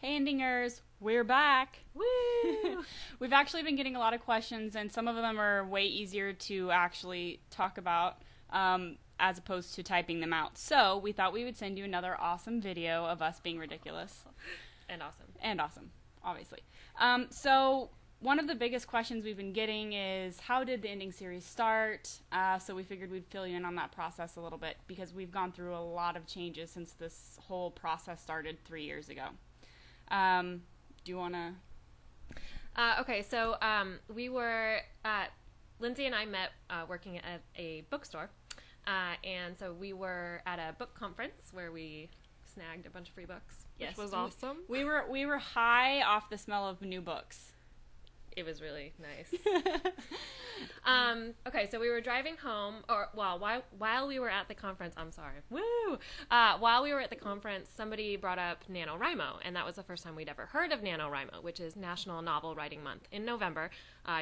Hey Endingers, we're back. Woo! We've actually been getting a lot of questions, and some of them are way easier to actually talk about as opposed to typing them out. So we thought we would send you another awesome video of us being ridiculous. And awesome. And awesome, obviously. So one of the biggest questions we've been getting is, how did the Ending series start? So we figured we'd fill you in on that process a little bit, because we've gone through a lot of changes since this whole process started 3 years ago. Do you want to... Okay, so we were... Lindsey and I met working at a bookstore. And so we were at a book conference where we snagged a bunch of free books, which was awesome. We were high off the smell of new books. It was really nice. Okay, so we were driving home, or while we were at the conference, while we were at the conference, somebody brought up NaNoWriMo, and that was the first time we'd ever heard of NaNoWriMo, which is National Novel Writing Month. In November,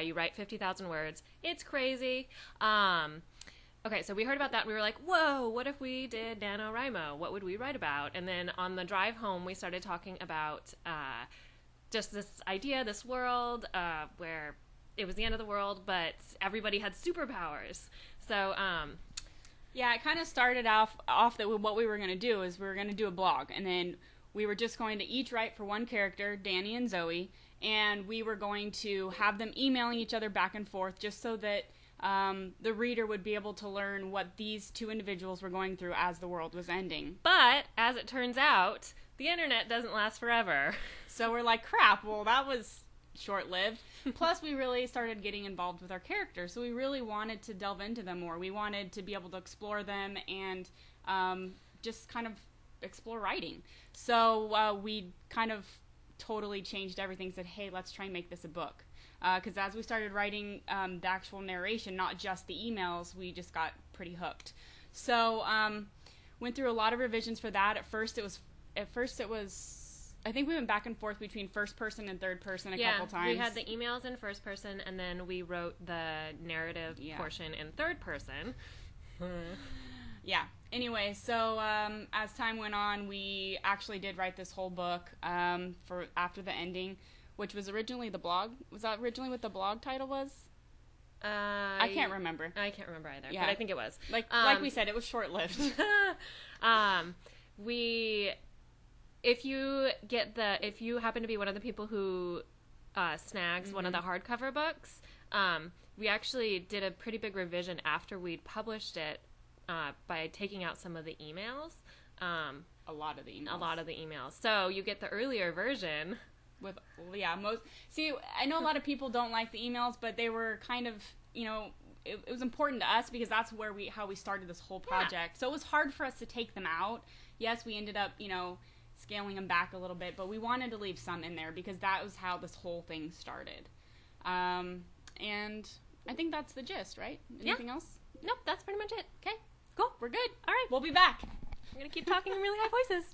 you write 50,000 words. It's crazy. Okay, so we heard about that, and we were like, whoa, what if we did NaNoWriMo? What would we write about? And then on the drive home, we started talking about just this idea, this world where it was the end of the world, but everybody had superpowers. So, yeah, it kind of started off that what we were going to do is we were going to do a blog, and then we were just going to each write for one character, Danny and Zoe, and we were going to have them emailing each other back and forth just so that the reader would be able to learn what these two individuals were going through as the world was ending. But, as it turns out, the internet doesn't last forever. So we're like, crap, well, that was short-lived. Plus, we really started getting involved with our characters, so we really wanted to delve into them more. We wanted to be able to explore them and just kind of explore writing. So we kind of totally changed everything, said, hey, let's try and make this a book. Because as we started writing the actual narration, not just the emails, we just got pretty hooked. So went through a lot of revisions for that. At first it was I think we went back and forth between first person and third person a couple times. We had the emails in first person, and then we wrote the narrative portion in third person. Yeah. Anyway, so as time went on, we actually did write this whole book for after the ending, which was originally the blog. Was that originally what the blog title was? I can't remember. I can't remember either, yeah. But I think it was. Like we said, it was short-lived. If you happen to be one of the people who snags one of the hardcover books, we actually did a pretty big revision after we'd published it by taking out some of the emails. A lot of the emails. So you get the earlier version. I know a lot of people don't like the emails, but they were kind of, it was important to us because that's how we started this whole project. Yeah. So it was hard for us to take them out. Yes, we ended up, scaling them back a little bit, but we wanted to leave some in there because that was how this whole thing started. And I think that's the gist, right? Anything else? Nope, that's pretty much it. Okay, cool. We're good. All right. We'll be back. I'm going to keep talking in really high voices.